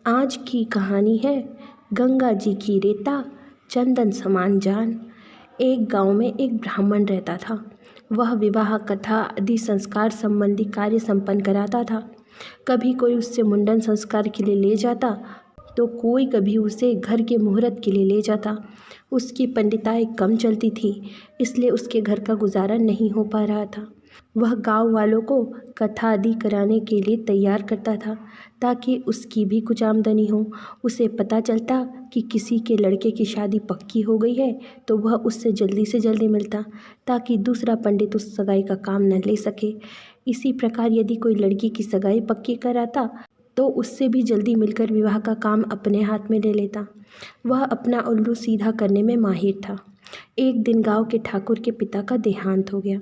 आज की कहानी है गंगा जी की रेता चंदन समान जान। एक गांव में एक ब्राह्मण रहता था। वह विवाह कथा आदि संस्कार संबंधी कार्य संपन्न कराता था। कभी कोई उससे मुंडन संस्कार के लिए ले जाता तो कोई कभी उसे घर के मुहूर्त के लिए ले जाता। उसकी पंडिताई कम चलती थी, इसलिए उसके घर का गुजारा नहीं हो पा रहा था। वह गांव वालों को कथा आदि कराने के लिए तैयार करता था ताकि उसकी भी कुछ आमदनी हो। उसे पता चलता कि किसी के लड़के की शादी पक्की हो गई है तो वह उससे जल्दी से जल्दी मिलता ताकि दूसरा पंडित उस सगाई का काम न ले सके। इसी प्रकार यदि कोई लड़की की सगाई पक्की कराता तो उससे भी जल्दी मिलकर विवाह का काम अपने हाथ में ले लेता। वह अपना उल्लू सीधा करने में माहिर था। एक दिन गांव के ठाकुर के पिता का देहांत हो गया।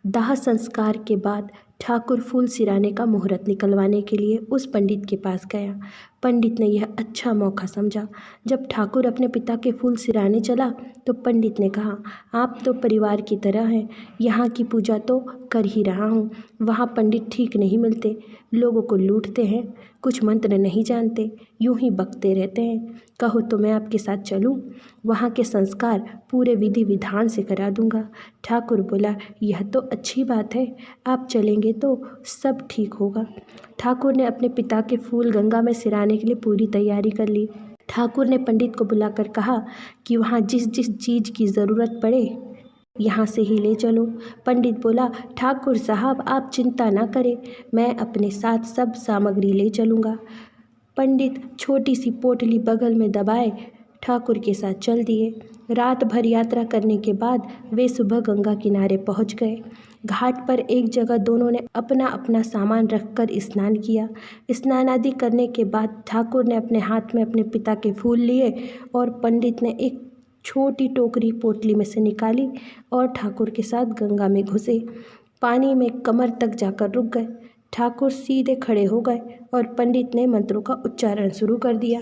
दाह संस्कार के बाद ठाकुर फूल सिराने का मुहूर्त निकलवाने के लिए उस पंडित के पास गया। पंडित ने यह अच्छा मौका समझा। जब ठाकुर अपने पिता के फूल सिराने चला तो पंडित ने कहा, आप तो परिवार की तरह हैं, यहाँ की पूजा तो कर ही रहा हूँ। वहाँ पंडित ठीक नहीं मिलते, लोगों को लूटते हैं, कुछ मंत्र नहीं जानते, यूं ही बकते रहते हैं। कहो तो मैं आपके साथ चलूं? वहाँ के संस्कार पूरे विधि विधान से करा दूंगा। ठाकुर बोला, यह तो अच्छी बात है, आप चलेंगे तो सब ठीक होगा। ठाकुर ने अपने पिता के फूल गंगा में सिराने के लिए पूरी तैयारी कर ली। ठाकुर ने पंडित को बुलाकर कहा कि वहाँ जिस जिस चीज़ की ज़रूरत पड़े यहाँ से ही ले चलो। पंडित बोला, ठाकुर साहब आप चिंता ना करें, मैं अपने साथ सब सामग्री ले चलूँगा। पंडित छोटी सी पोटली बगल में दबाए ठाकुर के साथ चल दिए। रात भर यात्रा करने के बाद वे सुबह गंगा किनारे पहुंच गए। घाट पर एक जगह दोनों ने अपना अपना सामान रखकर स्नान किया। स्नान आदि करने के बाद ठाकुर ने अपने हाथ में अपने पिता के फूल लिए और पंडित ने एक छोटी टोकरी पोटली में से निकाली और ठाकुर के साथ गंगा में घुसे। पानी में कमर तक जाकर रुक गए। ठाकुर सीधे खड़े हो गए और पंडित ने मंत्रों का उच्चारण शुरू कर दिया।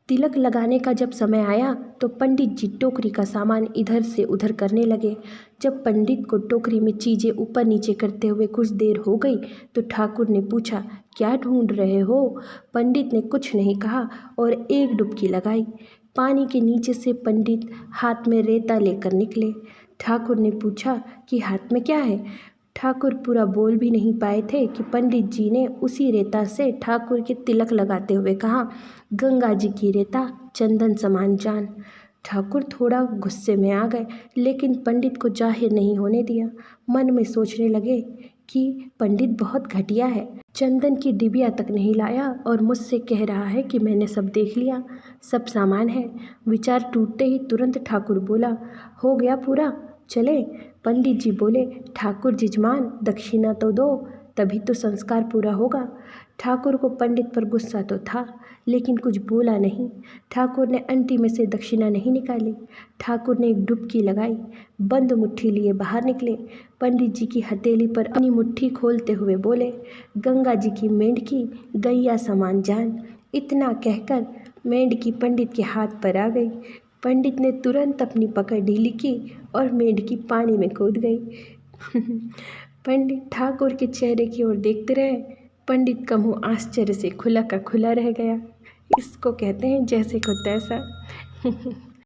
तिलक लगाने का जब समय आया तो पंडित जी टोकरी का सामान इधर से उधर करने लगे। जब पंडित को टोकरी में चीज़ें ऊपर नीचे करते हुए कुछ देर हो गई तो ठाकुर ने पूछा, क्या ढूंढ रहे हो? पंडित ने कुछ नहीं कहा और एक डुबकी लगाई। पानी के नीचे से पंडित हाथ में रेता लेकर निकले। ठाकुर ने पूछा कि हाथ में क्या है? ठाकुर पूरा बोल भी नहीं पाए थे कि पंडित जी ने उसी रेता से ठाकुर के तिलक लगाते हुए कहा, गंगा जी की रेता चंदन समान जान। ठाकुर थोड़ा गुस्से में आ गए, लेकिन पंडित को जाहिर नहीं होने दिया। मन में सोचने लगे कि पंडित बहुत घटिया है, चंदन की डिबिया तक नहीं लाया और मुझसे कह रहा है कि मैंने सब देख लिया, सब सामान है। विचार टूटते ही तुरंत ठाकुर बोला, हो गया पूरा, चले? पंडित जी बोले, ठाकुर जजमान दक्षिणा तो दो, तभी तो संस्कार पूरा होगा। ठाकुर को पंडित पर गुस्सा तो था, लेकिन कुछ बोला नहीं। ठाकुर ने अंटी में से दक्षिणा नहीं निकाली। ठाकुर ने एक डुबकी लगाई, बंद मुट्ठी लिए बाहर निकले। पंडित जी की हथेली पर अपनी मुट्ठी खोलते हुए बोले, गंगा जी की मेंढकी गैया समान जान। इतना कहकर मेंढकी पंडित के हाथ पर आ गई। पंडित ने तुरंत अपनी पकड़ ढीली की और मेंढकी पानी में कूद गई। पंडित ठाकुर के चेहरे की ओर देखते रहे। पंडित का मुंह आश्चर्य से खुला का खुला रह गया। इसको कहते हैं जैसे को तैसा।